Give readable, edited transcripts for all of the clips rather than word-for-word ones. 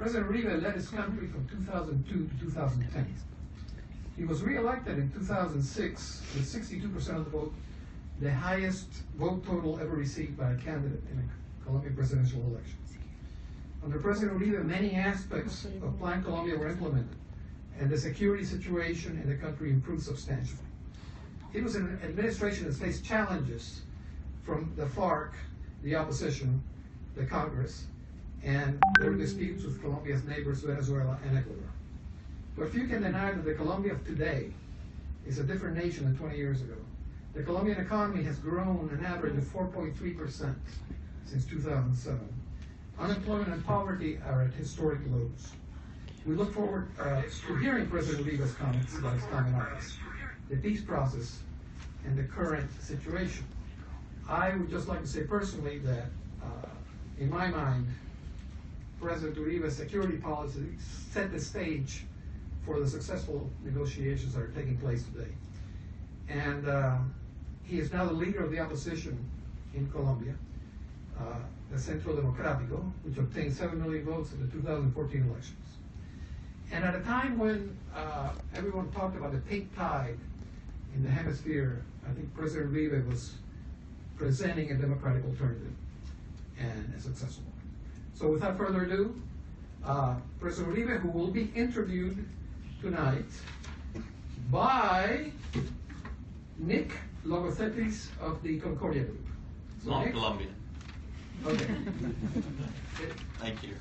President Uribe led his country from 2002 to 2010. He was re-elected in 2006 with 62% of the vote, the highest vote total ever received by a candidate in a Colombian presidential election. Under President Uribe, many aspects of Plan Colombia were implemented, and the security situation in the country improved substantially. It was an administration that faced challenges from the FARC, the opposition, the Congress, and there were disputes with Colombia's neighbors, Venezuela and Ecuador. But few can deny that the Colombia of today is a different nation than 20 years ago. The Colombian economy has grown an average of 4.3% since 2007. Unemployment and poverty are at historic lows. We look forward to hearing President Uribe's comments about his time in office, the peace process, and the current situation. I would just like to say personally that, in my mind, President Uribe's security policy set the stage for the successful negotiations that are taking place today. And he is now the leader of the opposition in Colombia, the Centro Democrático, which obtained 7 million votes in the 2014 elections. And at a time when everyone talked about the pink tide in the hemisphere, I think President Uribe was presenting a democratic alternative and a successful one. So without further ado, President Uribe, who will be interviewed tonight by Nick Logothetis of the Concordia Group. It's not Colombian. Okay. Thank you.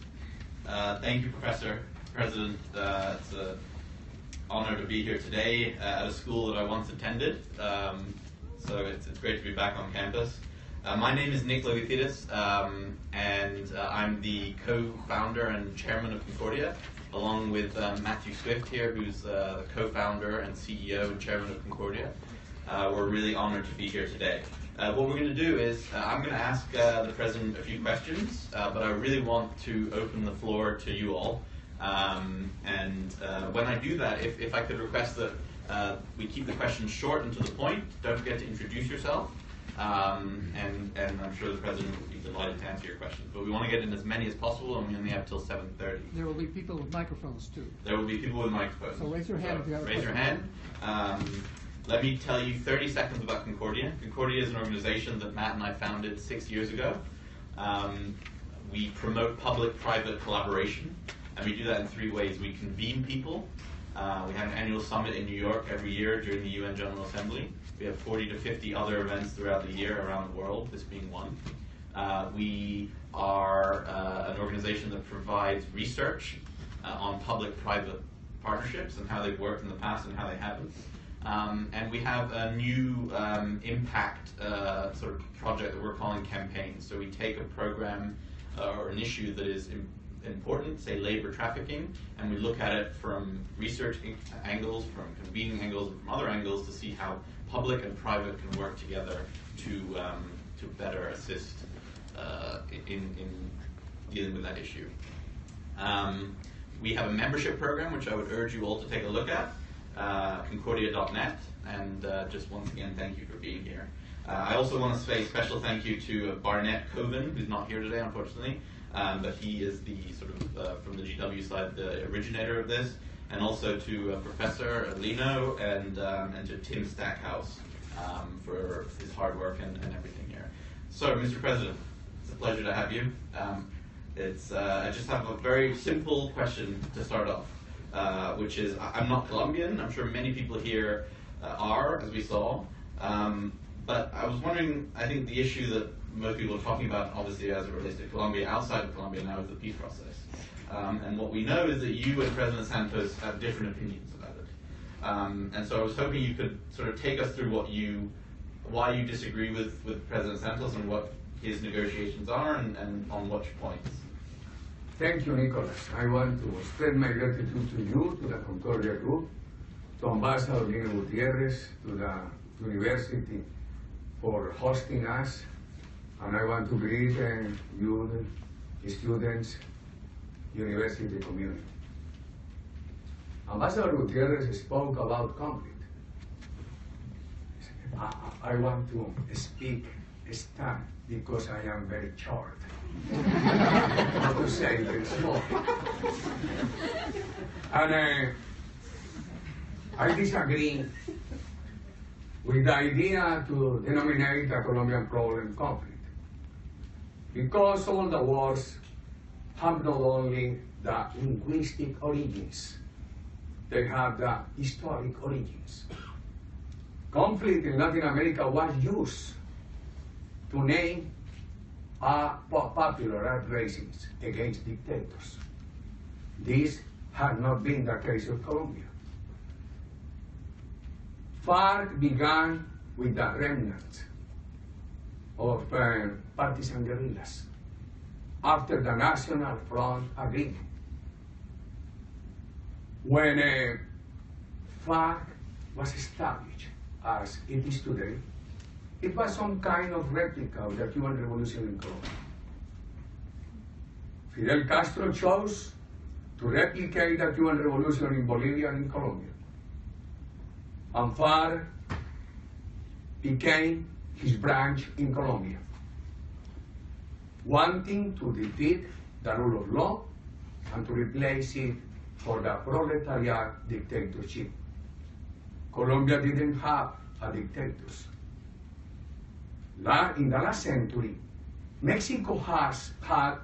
Thank you, Professor, President. It's an honor to be here today at a school that I once attended. So it's great to be back on campus. My name is Nick Logothetis, and I'm the co-founder and chairman of Concordia, along with Matthew Swift here, who's the co-founder and CEO and chairman of Concordia. We're really honored to be here today. What we're going to do is, I'm going to ask the President a few questions, but I really want to open the floor to you all. And when I do that, if I could request that we keep the questions short and to the point, don't forget to introduce yourself. And I'm sure the President would be delighted to answer your questions. But we want to get in as many as possible, and we only have till 7:30. There will be people with microphones too. There will be people with microphones. So raise your hand if you have a question. Raise your hand. Let me tell you 30 seconds about Concordia. Concordia is an organization that Matt and I founded 6 years ago. We promote public-private collaboration, and we do that in 3 ways. We convene people. We have an annual summit in New York every year during the UN General Assembly. We have 40 to 50 other events throughout the year around the world, this being one. We are an organization that provides research on public-private partnerships and how they've worked in the past and how they haven't. And we have a new impact sort of project that we're calling Campaign. So we take a program or an issue that is important, say labor trafficking, and we look at it from research angles, from convening angles, and from other angles to see how public and private can work together to better assist in dealing with that issue. We have a membership program, which I would urge you all to take a look at, concordia.net, and just once again, thank you for being here. I also want to say a special thank you to Barnett Coven, who's not here today, unfortunately, but he is the sort of, from the GW side, the originator of this, and also to Professor Lino and to Tim Stackhouse for his hard work and everything here. So, Mr. President, it's a pleasure to have you. I just have a very simple question to start off, which is, I'm not Colombian. I'm sure many people here are, as we saw. But I was wondering, I think the issue that most people are talking about, obviously, as it relates to Colombia, outside of Colombia now, is the peace process. And what we know is that you and President Santos have different opinions about it. And so I was hoping you could sort of take us through why you disagree with President Santos and what his negotiations are and on which points. Thank you, Nicholas. I want to extend my gratitude to you, to the Concordia Group, to Ambassador Lino Gutierrez, to the University for hosting us, and I want to greet you, the students, university community. Ambassador Gutierrez spoke about conflict. I want to stand because I am very short. Not to say very small. And I disagree with the idea to denominate the Colombian problem conflict, because all the wars have not only the linguistic origins, they have the historic origins. Conflict in Latin America was used to name popular uprisings against dictators. This had not been the case of Colombia. FARC began with the remnant of partisan guerrillas after the National Front agreement. When FARC was established as it is today, it was some kind of replica of the Cuban Revolution in Colombia. Fidel Castro chose to replicate the Cuban Revolution in Bolivia and in Colombia. And FARC became his branch in Colombia, wanting to defeat the rule of law and to replace it for the proletariat dictatorship. Colombia didn't have a dictator. In the last century, Mexico has had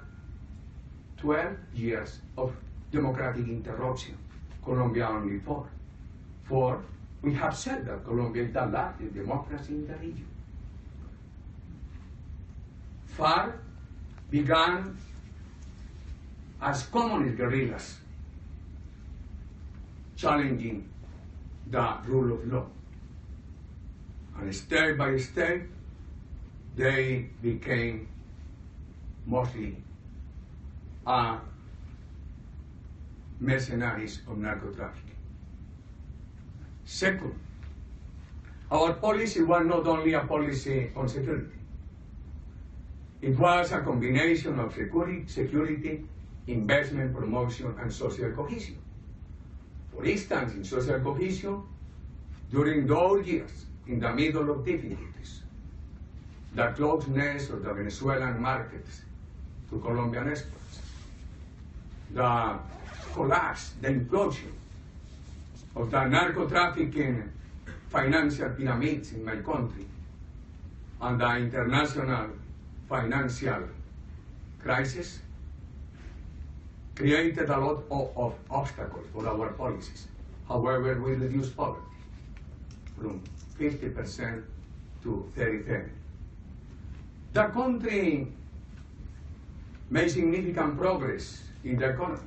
12 years of democratic interruption. Colombia only 4. 4, we have said that Colombia is the largest democracy in the region. FARC began as communist guerrillas, challenging the rule of law. And step by step, they became mostly mercenaries of narco-trafficking. Second, our policy was not only a policy on security. It was a combination of security, investment, promotion, and social cohesion. For instance, in social cohesion, during those years, in the middle of difficulties, the closeness of the Venezuelan markets to Colombian exports, the collapse, the implosion of the narco-trafficking financial pyramids in my country, and the international financial crisis created a lot of obstacles for our policies. However, we reduced poverty from 50% to 37%. The country made significant progress in the economy.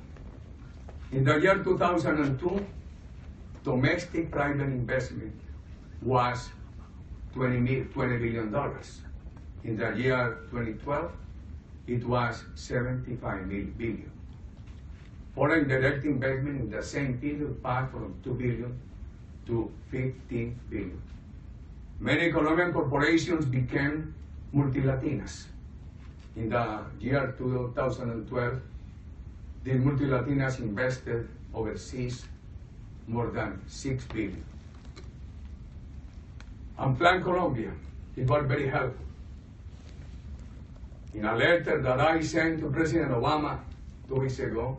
In the year 2002, domestic private investment was $20 billion. In the year 2012, it was $75 billion. Foreign direct investment in the same period passed from $2 billion to $15 billion. Many Colombian corporations became multilatinas. In the year 2012, the multilatinas invested overseas more than $6 billion. And Plan Colombia, it was very helpful. In a letter that I sent to President Obama 2 weeks ago,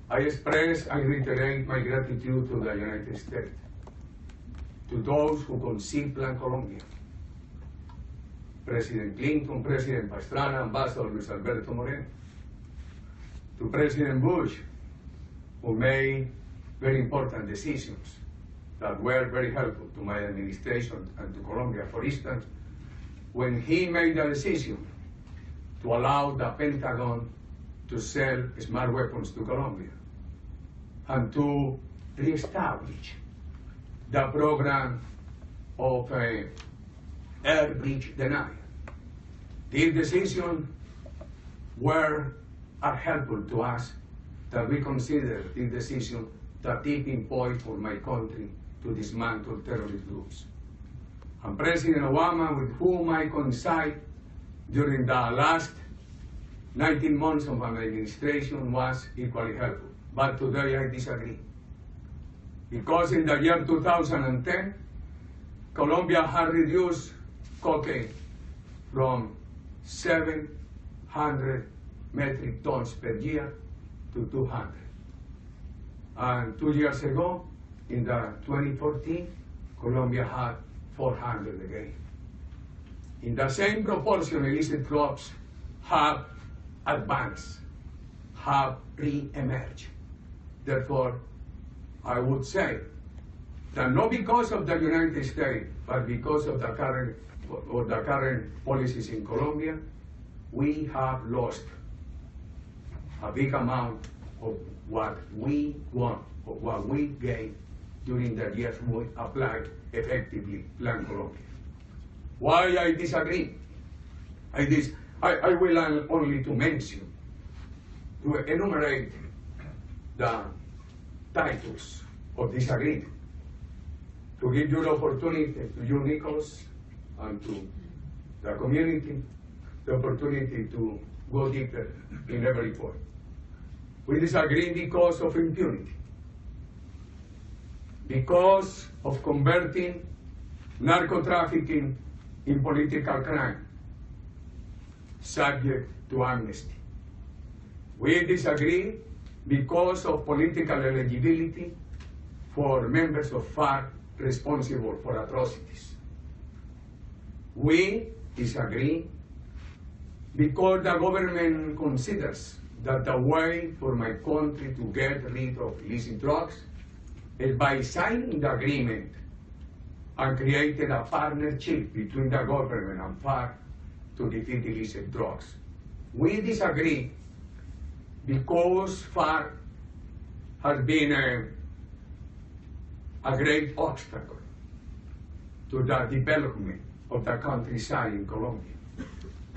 I reiterate my gratitude to the United States, to those who conceived Plan Colombia. President Clinton, President Pastrana, Ambassador Luis Alberto Moreno, to President Bush, who made very important decisions that were very helpful to my administration and to Colombia. For instance, when he made the decision to allow the Pentagon to sell smart weapons to Colombia and to reestablish the program of air breach denial. These decisions are helpful to us, that we consider this decision the tipping point for my country to dismantle terrorist groups. And President Obama, with whom I coincided during the last 19 months of my administration, was equally helpful. But today I disagree. Because in the year 2010, Colombia had reduced cocaine from 700 metric tons per year to 200. And 2 years ago, in the 2014, Colombia had 400 again. In the same proportion, illicit clubs have advanced, have re-emerged. Therefore, I would say that not because of the United States, but because of the current policies in Colombia, we have lost a big amount of what we won, of what we gained during the years we applied effectively Plan Colombia. Why I disagree? I will only to mention, to enumerate the titles of disagreement, to give you the opportunity, to you, Nicholas, and to the community, the opportunity to go deeper in every point. We disagree because of impunity, because of converting narco-trafficking in political crime, subject to amnesty. We disagree because of political eligibility for members of FARC responsible for atrocities. We disagree because the government considers that the way for my country to get rid of illicit drugs is by signing the agreement and creating a partnership between the government and FARC to defeat illicit drugs. We disagree because FARC has been a great obstacle to the development of the countryside in Colombia.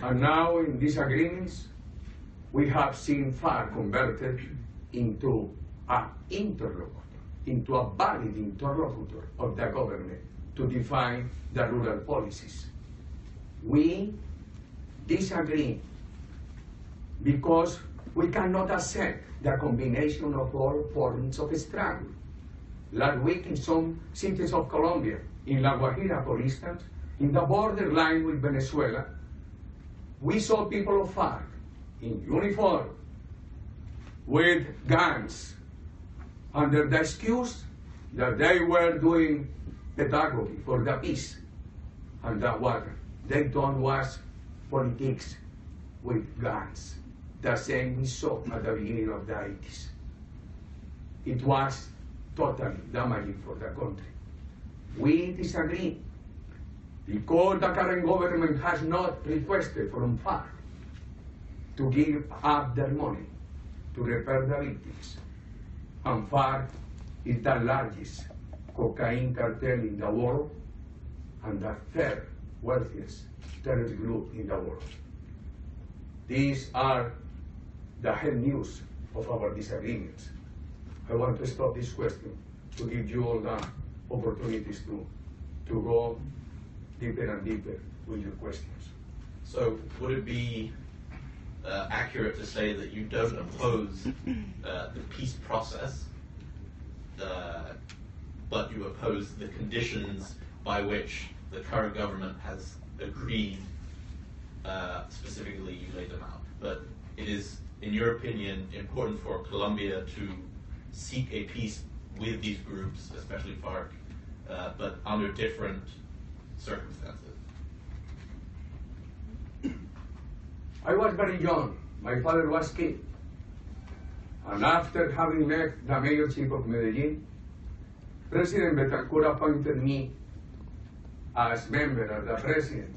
And now in these agreements, we have seen FARC converted into an interlocutor, into a valid interlocutor of the government to define the rural policies. We disagree because we cannot accept the combination of all forms of struggle. Last week in some cities of Colombia, in La Guajira, for instance, in the borderline with Venezuela, we saw people of FARC in uniform with guns under the excuse that they were doing pedagogy for the peace and the water. They don't watch politics with guns. The same we saw at the beginning of the 80s. It was totally damaging for the country. We disagree because the current government has not requested from FARC to give up their money to repair the victims. And FARC is the largest cocaine cartel in the world and the third wealthiest terrorist group in the world. These are the head news of our disagreements. I want to stop this question to give you all the opportunities to go deeper and deeper with your questions. So would it be accurate to say that you don't oppose the peace process, but you oppose the conditions by which the current government has agreed, specifically you laid them out, but it is, in your opinion, important for Colombia to seek a peace with these groups, especially FARC, but under different circumstances? I was very young. My father was king. And after having left the mayorship of Medellin, President Betancourt appointed me as member, as the president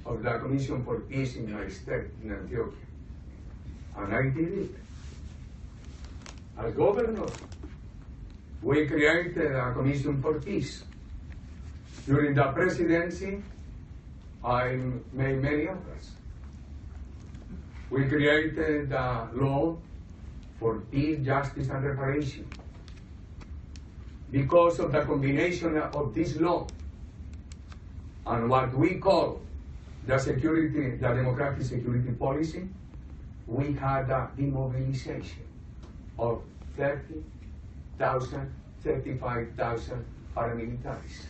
of the Commission for Peace in my state, in Antioquia. And I did it. As governor, we created a Commission for Peace. During the presidency, I made many efforts. We created a law for peace, justice, and reparation. Because of the combination of this law and what we call the democratic security policy, we had a demobilization of 30,000, 35,000 paramilitaries,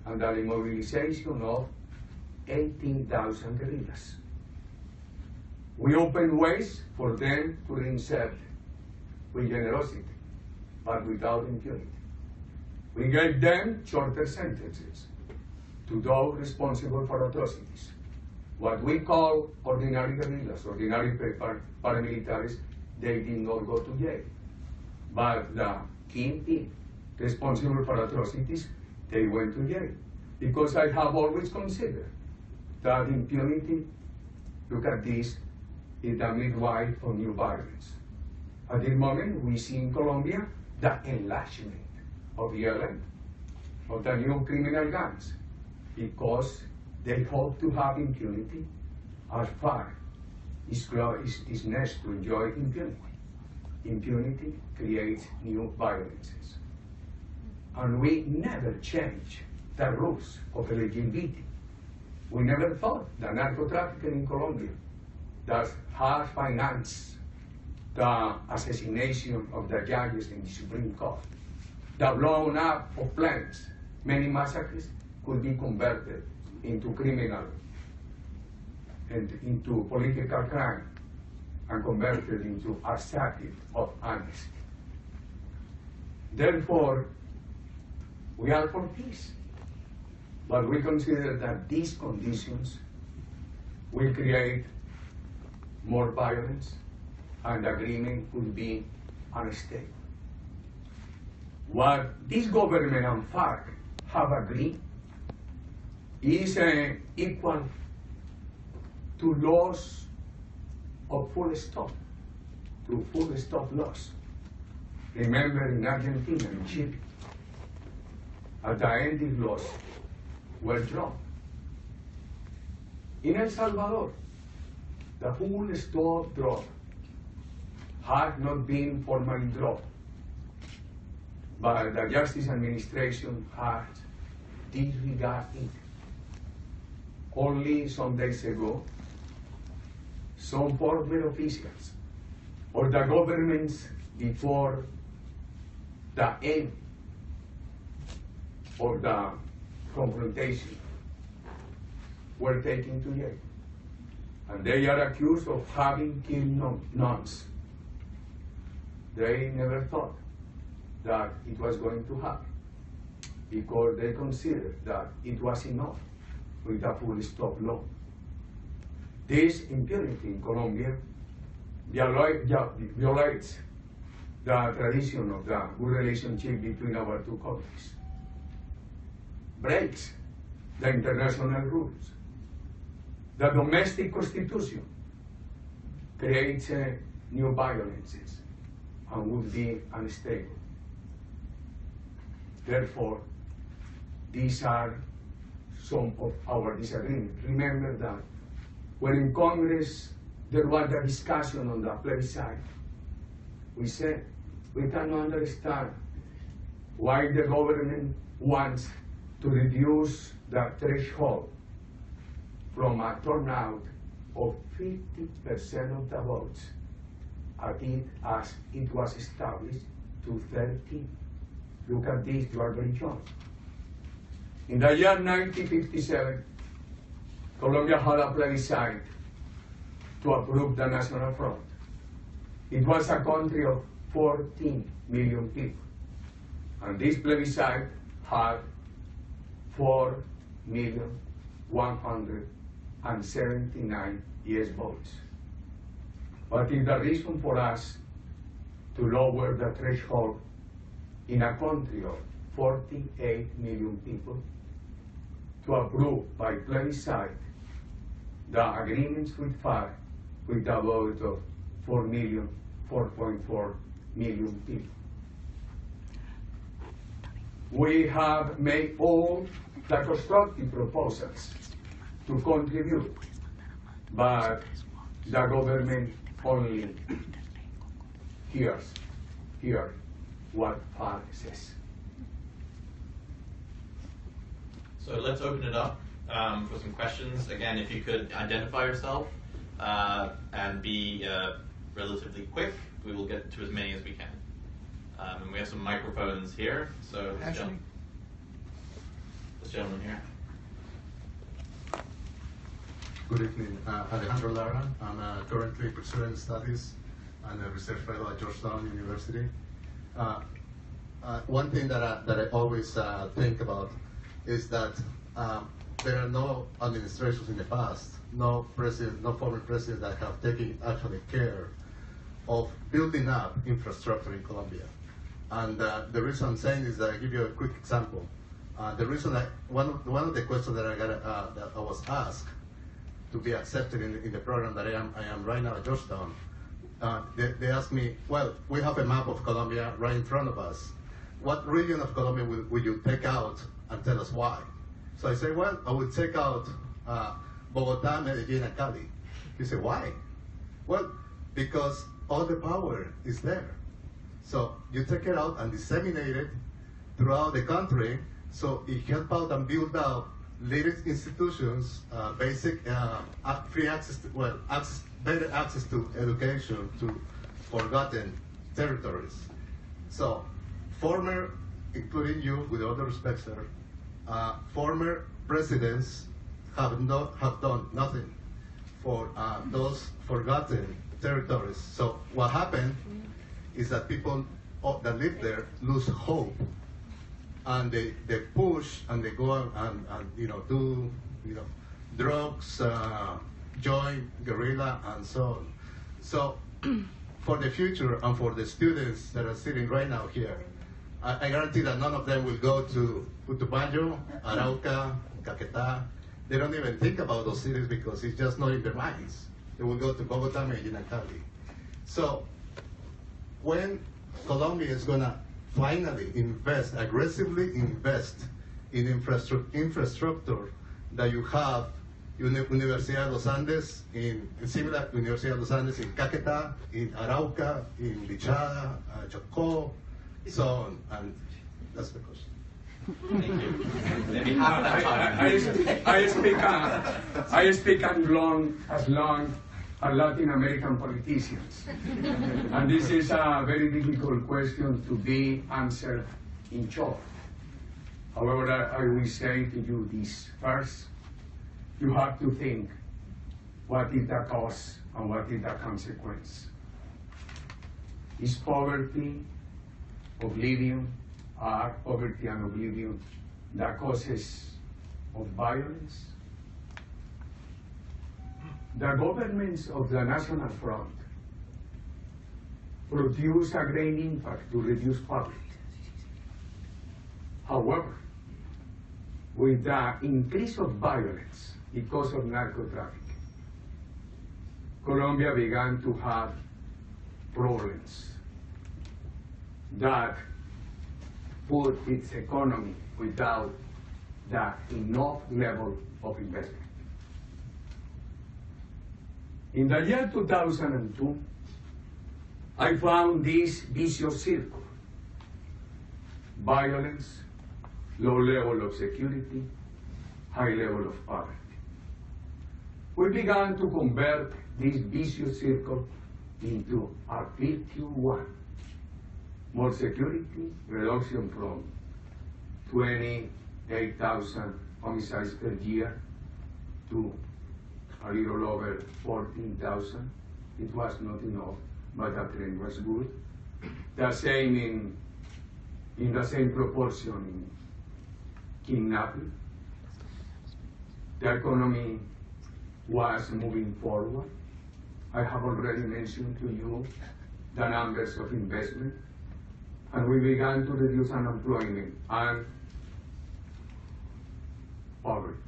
and the demobilization of 18,000 guerrillas. We opened ways for them to reinsert with generosity. but without impunity. We gave them shorter sentences to those responsible for atrocities. What we call ordinary guerrillas, ordinary paramilitaries, they did not go to jail. But the kingpin responsible for atrocities, they went to jail. Because I have always considered that impunity, look at this, is the midwife of new violence. At this moment, we see in Colombia the enlargement of the element of the new criminal gangs, because they hope to have impunity as far as next to enjoy impunity. Impunity creates new violences. And we never change the rules of eligibility. We never thought the narco-trafficking in Colombia that has financed the assassination of the judges in the Supreme Court, the blowing up of plants, many massacres could be converted into criminal and into political crime and converted into a circuit of amnesty. Therefore, we are for peace, but we consider that these conditions will create more violence and agreement could be unstable. What this government and FARC have agreed is equal to loss of full stop, to full stop loss. Remember in Argentina and Chile, at the end these laws were dropped. In El Salvador, the full stop drop had not been formally dropped, but the Justice Administration had disregarded it. Only some days ago, some former officials or the governments before the end of the confrontation were taken to jail. And they are accused of having killed nuns. They never thought that it was going to happen because they considered that it was enough with the full stop law. This impunity in Colombia violates the tradition of the good relationship between our two countries, breaks the international rules. The domestic constitution creates new violences and would be unstable. Therefore, these are some of our disagreements. Remember that when in Congress there was a discussion on the plebiscite, we said we cannot understand why the government wants to reduce the threshold from a turnout of 50% of the votes as it was established to 13. Look at this, you are very young. In the year 1957, Colombia had a plebiscite to approve the National Front. It was a country of 14 million people. And this plebiscite had 4,179,000 yes votes. But is the reason for us to lower the threshold in a country of 48 million people to approve by plebiscite the agreements with FARC with a vote of 4.4 million people. We have made all the constructive proposals to contribute, but the government only hears what FARC says. So let's open it up for some questions. Again, if you could identify yourself and be relatively quick, we will get to as many as we can. And we have some microphones here. So this gentleman here. Good evening, Alejandro Lara. I'm currently pursuing studies and a research fellow at Georgetown University. one thing that I always think about is that there are no administrations in the past, no former presidents that have taken actually care of building up infrastructure in Colombia. And the reason I'm saying is that I give you a quick example. The reason one of the questions that I was asked to be accepted in the program that I am right now at Georgetown, they asked me, well, we have a map of Colombia right in front of us. What region of Colombia will you take out and tell us why? So I say, well, I would take out Bogotá, Medellin, and Cali. He said, why? Well, because all the power is there. So you take it out and disseminate it throughout the country, so it helps out and build up leading institutions, basic free access to, better access to education to forgotten territories. So former, including you, with all the respect, sir, former presidents have done nothing for those forgotten territories. So what happened is that people that live there lose hope, and they push and they go and do drugs, join guerrilla, and so on. So for the future and for the students that are sitting right now here, I guarantee that none of them will go to Putumayo, Arauca, Caquetá. They don't even think about those cities because it's just not in their minds. They will go to Bogotá, Medellin, and Cali. So when Colombia is going to finally aggressively invest in infrastructure that you have Universidad de los Andes, similar to Universidad de los Andes in Caquetá, in Arauca, in Lichada, Chocó, so on, and that's the question. Thank you. Let me have that time. I speak as long as Latin American politicians. And this is a very difficult question to be answered in short. However, I will say to you this first. You have to think what is the cause and what is the consequence. Is poverty, oblivion, are poverty and oblivion the causes of violence? The governments of the National Front produce a great impact to reduce poverty. However, with the increase of violence because of narco-trafficking, Colombia began to have problems that put its economy without the enough level of investment. In the year 2002, I found this vicious circle: violence, low level of security, high level of poverty. We began to convert this vicious circle into a virtuous one. More security, reduction from 28,000 homicides per year to a little over 14,000. It was not enough, but the trend was good. The same in the same proportion in kidnapping. The economy was moving forward. I have already mentioned to you the numbers of investment, and we began to reduce unemployment and poverty.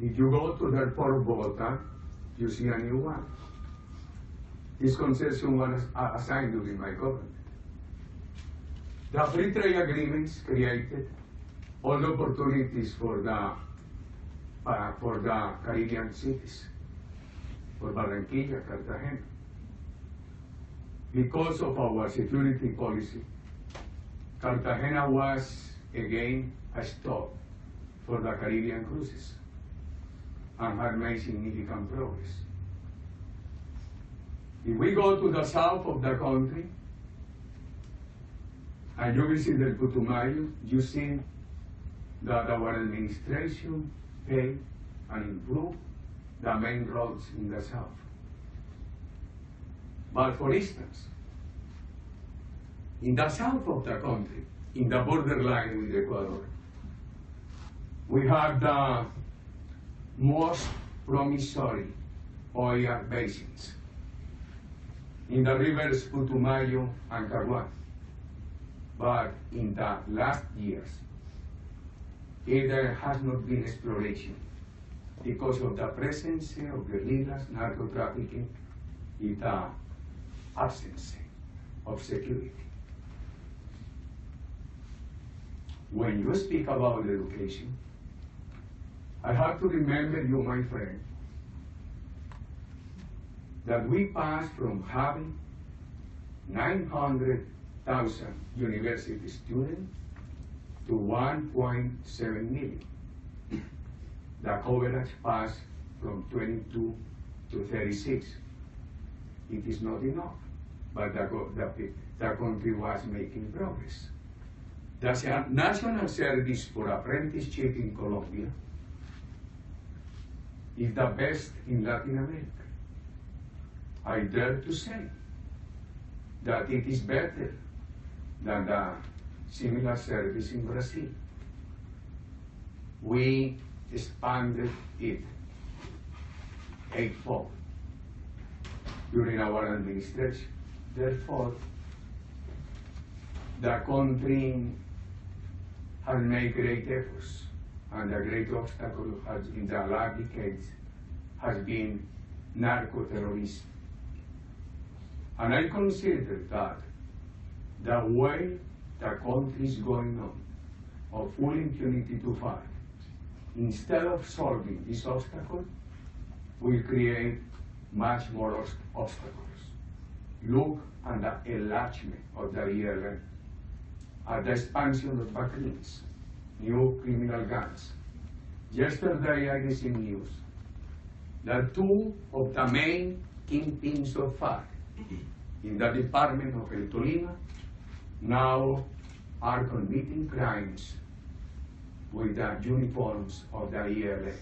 If you go to the airport of Bogotá, you see a new one. This concession was assigned during my government. The free trade agreements created all the opportunities for the Caribbean cities, for Barranquilla, Cartagena. Because of our security policy, Cartagena was again a stop for the Caribbean cruises and had made significant progress. If we go to the south of the country and you visit the Putumayo, you see that our administration paid and improved the main roads in the south. But for instance, In the south of the country, in the borderline with Ecuador, we have the most promissory oil basins in the rivers Putumayo and Caguán. But in the last years, there has not been exploration because of the presence of guerrillas, narco-trafficking, and the absence of security. When you speak about education, I have to remember you, my friend, that we passed from having 900,000 university students to 1.7 million. The coverage passed from 22 to 36. It is not enough, but the country was making progress. The National Service for Apprenticeship in Colombia is the best in Latin America. I dare to say that it is better than the similar service in Brazil. We expanded it eightfold during our administration. Therefore, the country has made great efforts, and the great obstacle has, in the last decades has been narco-terrorism. And I consider that the way the country is going on, of full impunity to fight, instead of solving this obstacle, will create much more obstacles. Look at the enlargement of the ELN, at the expansion of vaccines, new criminal gangs. Yesterday I received news that two of the main kingpins of FARC in the department of El Tolima now are committing crimes with the uniforms of the ELN.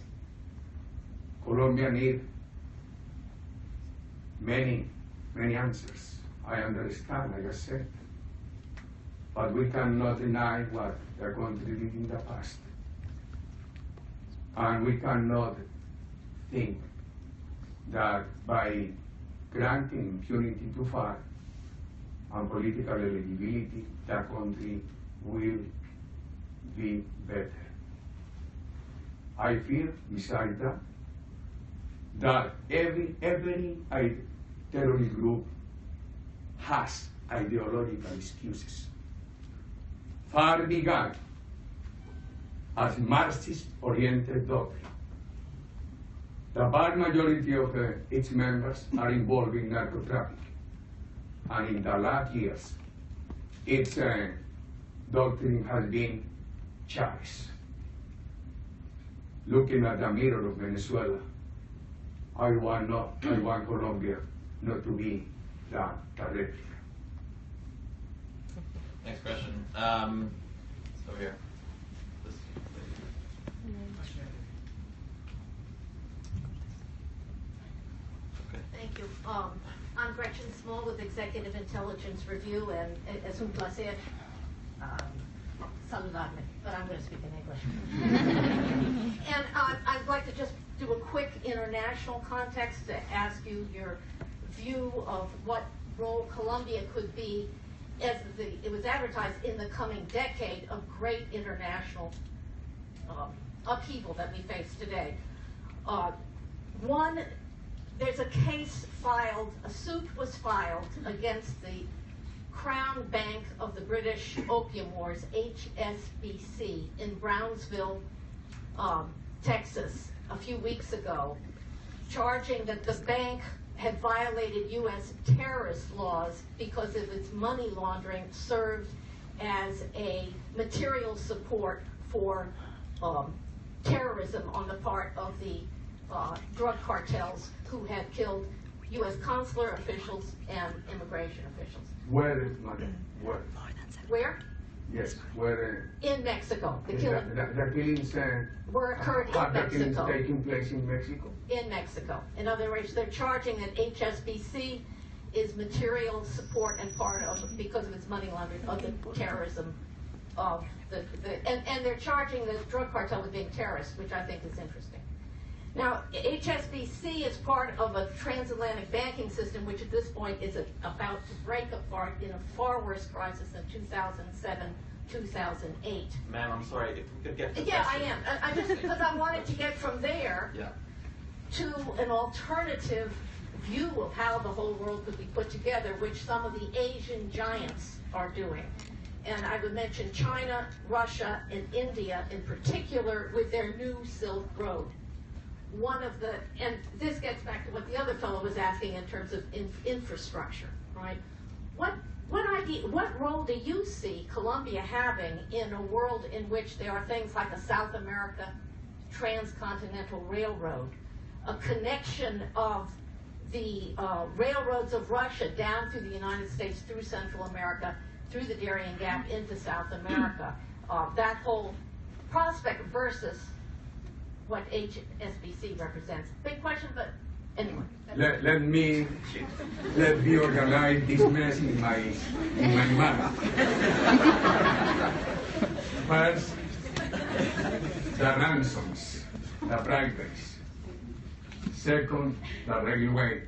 Colombia needs many answers. I understand, like I said, but we cannot deny what the country did in the past. And we cannot think that by granting impunity to FARC and political eligibility, the country will be better. I feel, besides that every terrorist group has ideological excuses. FARC began as Marxist-oriented doctrine. The vast majority of its members are involved in narco-trafficking. And in the last years, its doctrine has been Chavez. Looking at the mirror of Venezuela, I want Colombia not to be the replica. Next question. Over here. This lady. Okay. Thank you. I'm Gretchen Small with Executive Intelligence Review, and es un placer saludarme, but I'm going to speak in English. And I'd like to just do a quick international context to ask you your view of what role Colombia could be as it was advertised in the coming decade of great international upheaval that we face today. One, there's a case filed, a suit was filed against the Crown Bank of the British Opium Wars, HSBC, in Brownsville, Texas, a few weeks ago, charging that the bank had violated U.S. terrorist laws because of its money laundering served as a material support for terrorism on the part of the drug cartels who had killed U.S. consular officials and immigration officials. Where is Madam? Where? Where? Yes, where? In Mexico. The The killings were occurred in have the killings Mexico. taking place in Mexico? In Mexico. In other words, they're charging that HSBC is material support and part of, because of its money laundering, of the terrorism of and they're charging the drug cartel with being terrorists, which I think is interesting. Now, HSBC is part of a transatlantic banking system, which at this point is about to break apart in a far worse crisis than 2007, 2008. Ma'am, I'm sorry, if we could get to the Yeah, I question. am. I just, because I wanted to get from there Yeah. to an alternative view of how the whole world could be put together, which some of the Asian giants are doing. And I would mention China, Russia, and India in particular with their new Silk Road. One of the, and this gets back to what the other fellow was asking in terms of infrastructure, right? What role do you see Colombia having in a world in which there are things like a South America transcontinental railroad, a connection of the railroads of Russia down through the United States, through Central America, through the Darien Gap into South America, that whole prospect versus what HSBC represents? Big question, but anyway. Let me organize this mess in my mind. First, the ransoms, the briberies. Second, the railway.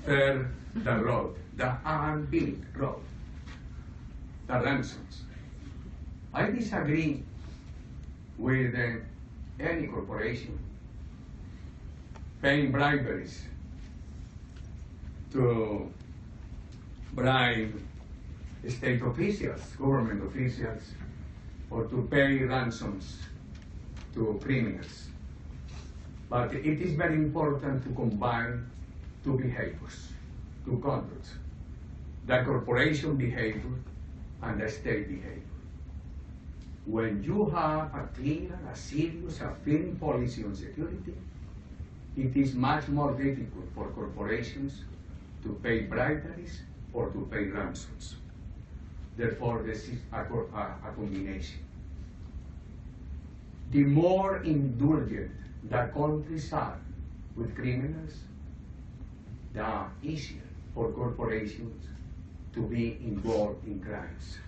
Third, the road, the unbuilt road. The ransoms. I disagree with any corporation paying briberies to bribe state officials, government officials, or to pay ransoms to criminals. But it is very important to combine two behaviors, two conducts, the corporation behavior and the state behavior. When you have a clear, a serious, a firm policy on security, it is much more difficult for corporations to pay briberies or to pay ransoms. Therefore, this is a combination. The more indulgent the countries are with criminals, the easier for corporations to be involved in crimes.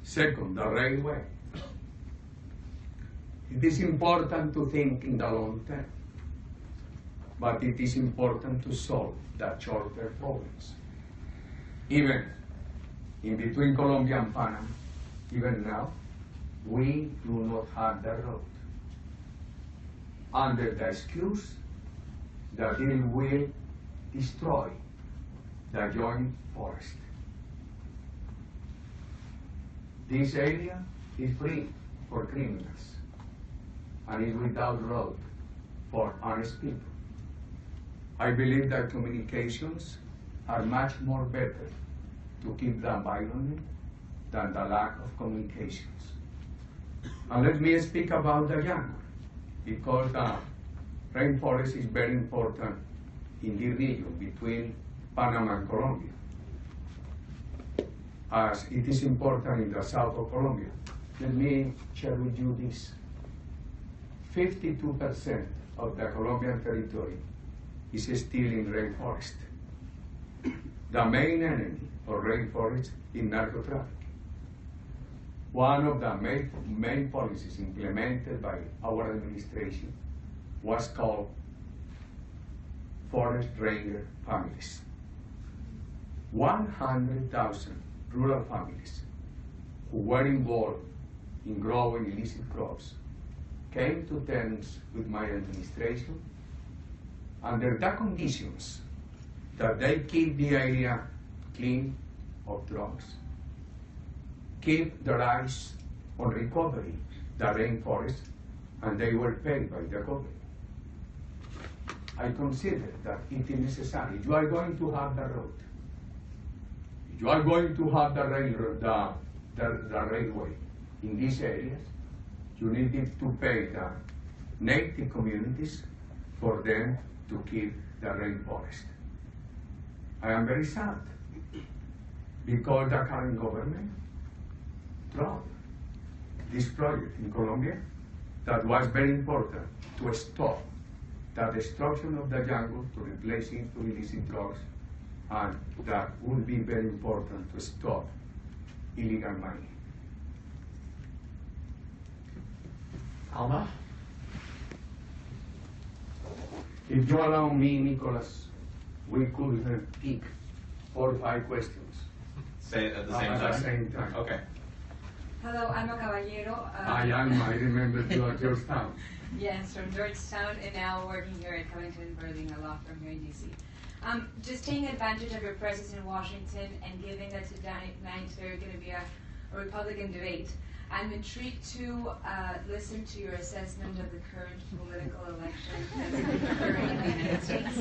Second, the railway. It is important to think in the long term, but it is important to solve the short-term problems. Even in between Colombia and Panama, even now, we do not have the road. Under the excuse that it will destroy the joint forest. This area is free for criminals and is without road for honest people. I believe that communications are much more better to keep the environment than the lack of communications. And let me speak about the jungle, because the rainforest is very important in the region between Panama and Colombia, as it is important in the south of Colombia. Let me share with you this. 52% of the Colombian territory is still in rainforest. The main enemy of rainforest is narco-trafficking. One of the main policies implemented by our administration was called forest ranger families. 100,000 rural families who were involved in growing illicit crops came to terms with my administration under the conditions that they keep the area clean of drugs, keep their eyes on recovering the rainforest, and they were paid by the government. I consider that it is necessary. You are going to have the road. You are going to have the railroad, the railway in these areas. You need to pay the native communities for them to keep the rainforest. I am very sad because the current government dropped this project in Colombia that was very important to stop the destruction of the jungle, to replace it with illicit drugs, and that would be very important to stop illegal mining. Alma? If you allow me, Nicholas, we could pick 4 or 5 questions Say it at the same at time. the same time. Okay. Hello, I'm a Caballero. I remember you at Georgetown. Yes, from Georgetown, and now working here at Covington Burling, a law firm here in DC. Just taking advantage of your presence in Washington and given that tonight there's going to be a Republican debate, I'm intrigued to listen to your assessment of the current political election that's occurring in the United States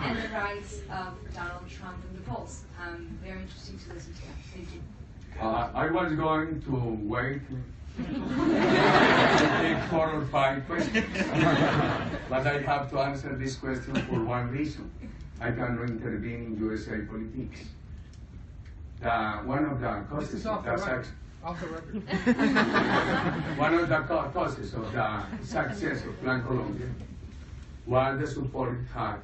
and the rise of Donald Trump in the polls. Very interesting to listen to. Thank you. I was going to wait to take 4 or 5 questions, but I have to answer this question for one reason. I cannot intervene in USA politics. One of the causes This is of off the record. one of the causes of the success of Plan Colombia was the support it had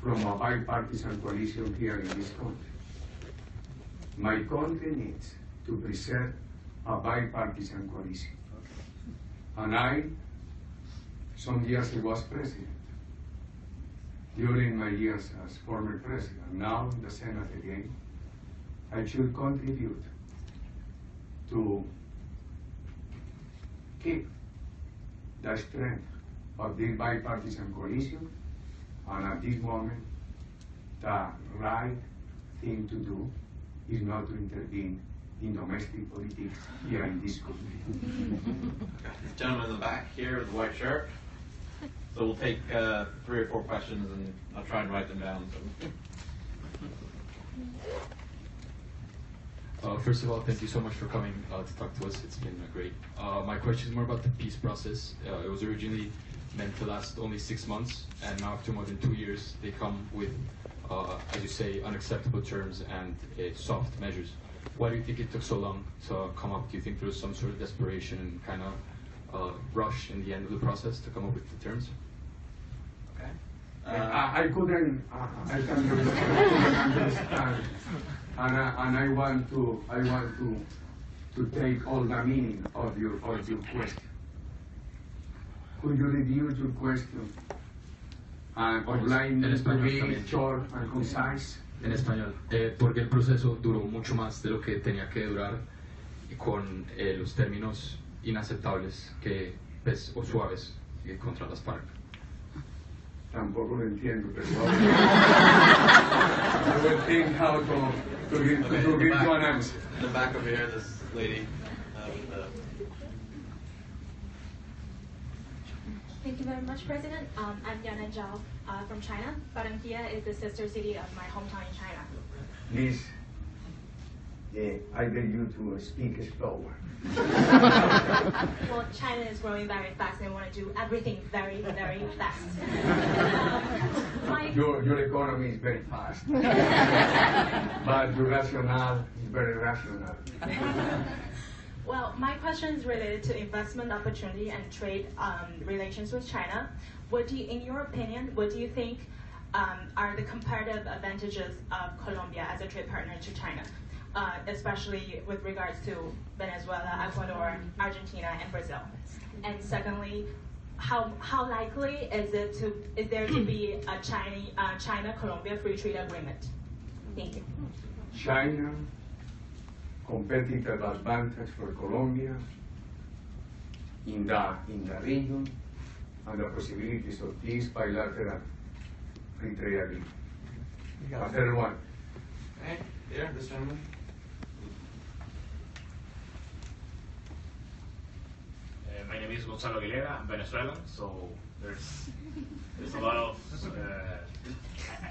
from a bipartisan coalition here in this country. My country needs to preserve a bipartisan coalition. And I, some years ago, was president. During my years as former president, now in the Senate again, I should contribute to keep the strength of this bipartisan coalition, and at this moment, the right thing to do is not to intervene in domestic politics here in this country. This gentleman in the back here with the white shirt. So we'll take 3 or 4 questions and I'll try and write them down. First of all, thank you so much for coming to talk to us. It's been great. My question is more about the peace process. It was originally meant to last only 6 months, and now after more than 2 years, they come with, as you say, unacceptable terms and soft measures. Why do you think it took so long to come up? Do you think there was some sort of desperation and kind of rush in the end of the process to come up with the terms? Okay. I couldn't understand, and I want to take all the meaning of your question. Could you review your question and outline it to be short and concise? En español, porque el proceso duró mucho más de lo que tenía que durar y con los términos inaceptables que, pues, o suaves contra las FARC. Tampoco lo entiendo, pero I will think how to give you an answer. In the back over here, this lady. Thank you very much, President. I'm Yana Zhao from China. Barranquilla is the sister city of my hometown in China. Please, I beg you to speak slower. Well, China is growing very fast and they want to do everything very, very fast. Your economy is very fast, but your rationale is very rational. Well, my question is related to investment opportunity and trade relations with China. In your opinion, what do you think are the comparative advantages of Colombia as a trade partner to China, especially with regards to Venezuela, Ecuador, Argentina, and Brazil? And secondly, how likely is there to be a China-Colombia free trade agreement? Thank you. China, competitive advantage for Colombia in the region, and the possibilities of this bilateral free trade agreement. The third one. Okay, here, this gentleman. My name is Gonzalo Aguilera. I'm Venezuelan, so there's a lot of.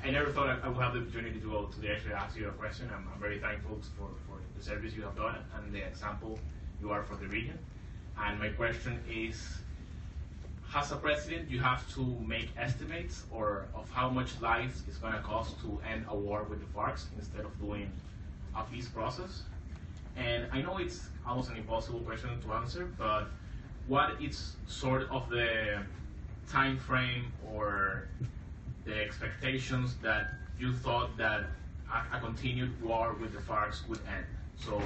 I never thought I would have the opportunity to actually ask you a question. I'm very thankful for the service you have done and the example you are for the region. And my question is, as a president, you have to make estimates of how much lives it's going to cost to end a war with the FARC instead of doing a peace process. And I know it's almost an impossible question to answer, but what is sort of the time frame or the expectations that you thought that a continued war with the FARC would end. So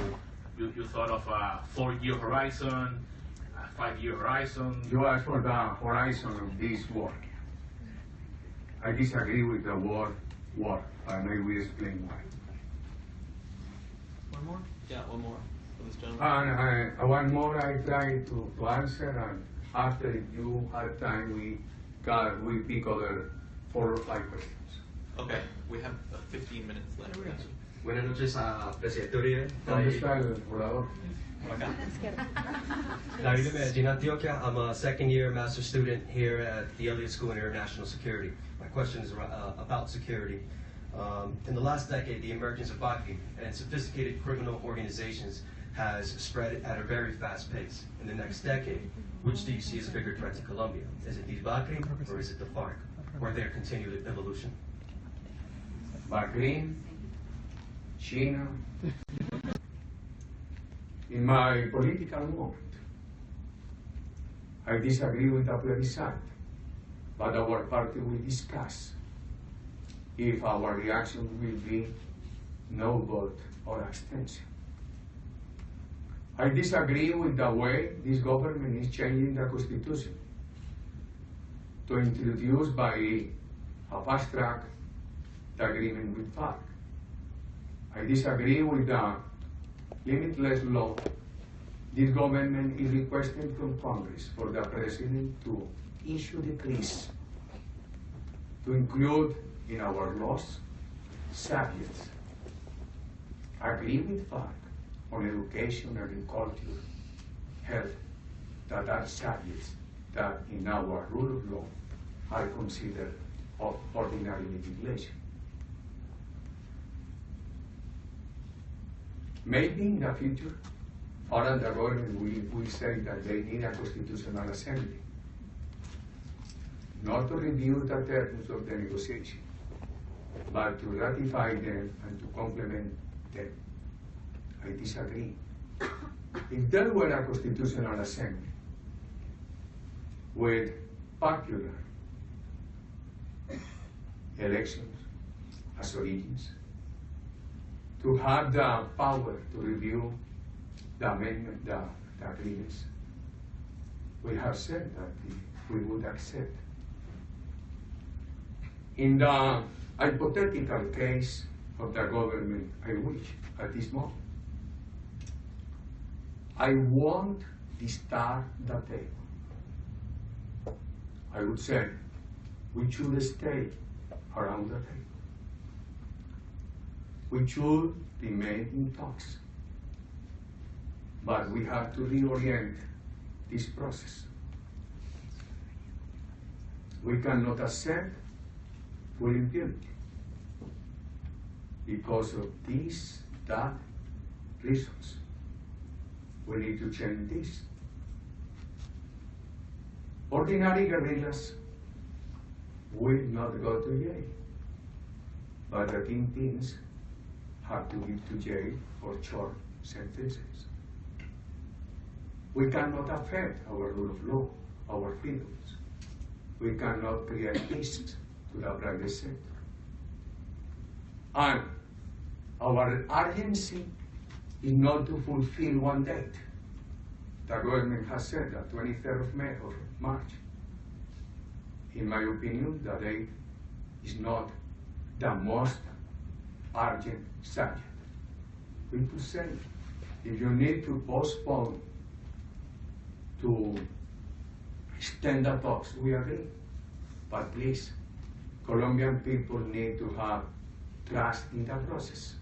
you thought of a 4-year horizon, a 5-year horizon? You asked for the horizon of this war. I disagree with the word war, and I will explain why. One more? Yeah, one more for this gentleman. And one more I try to answer, and after if you have time, we pick other 4 or 5 questions. Okay, we have 15 minutes left. Buenas noches a presidente Uribe. ¿Dónde está el orador? David Medellin, Antioquia. I'm a second-year master's student here at the Elliott School of International Security. My question is about security. In the last decade, the emergence of BACRI and sophisticated criminal organizations has spread at a very fast pace. In the next decade, which do you see as a bigger threat to Colombia? Is it the BACRI or is it the FARC, or their continued evolution? BACRI, China. In my political moment, I disagree with the plebiscite, but our party will discuss if our reaction will be no vote or abstention. I disagree with the way this government is changing the constitution to introduce by a fast track the agreement with FARC. I disagree with the limitless law this government is requesting from Congress for the President to issue decrees to include in our laws subjects. Agree with FARC on education, agriculture, health, that are subjects that in our rule of law are considered of ordinary legislation. Maybe in the future, foreign government will say that they need a constitutional assembly, not to review the terms of the negotiation, but to ratify them and to complement them. I disagree. If there were a constitutional assembly with popular elections as origins, to have the power to review the amendment, the agreements, we have said that we would accept. In the hypothetical case of the government, I wish at this moment, I won't disturb the table. I would say we should stay around the table. We should remain in talks. But we have to reorient this process. We cannot accept full impunity because of these, that reasons. We need to change this. Ordinary guerrillas will not go to jail, but the kingpins have to give to jail for short sentences. We cannot affect our rule of law, our freedoms. We cannot create risks to the private sector. And our urgency is not to fulfill one date. The government has said that 23rd of May or March. In my opinion, the date is not the most urgent subject. We could say, if you need to postpone to extend the talks, we agree. But please, Colombian people need to have trust in the process.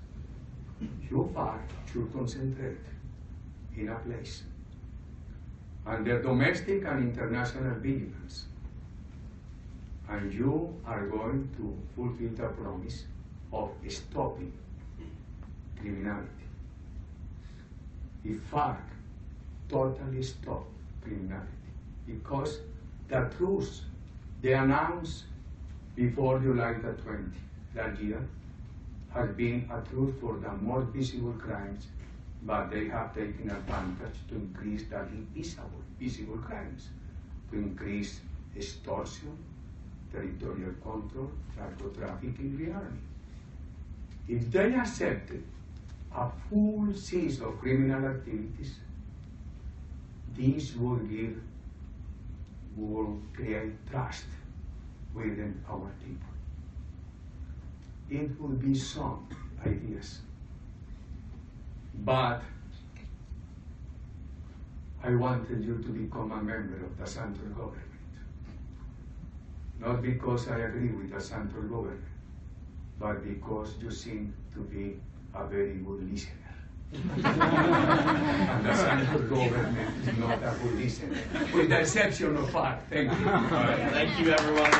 You FARC should concentrate in a place. Under domestic and international vigilance. And you are going to fulfill the promise of stopping criminality. If FARC totally stop criminality, because the truth they announced before July the 20th that year has been a truth for the more visible crimes, but they have taken advantage to increase the invisible, visible crimes, to increase extortion, territorial control, narco trafficking, rearming. If they accepted a full cease of criminal activities, this will create trust within our people. It will be some ideas, but I wanted you to become a member of the central government. Not because I agree with the central government, but because you seem to be a very good listener. And the central government is not a good listener, with the exception of art. Thank you. All right, thank you, everyone.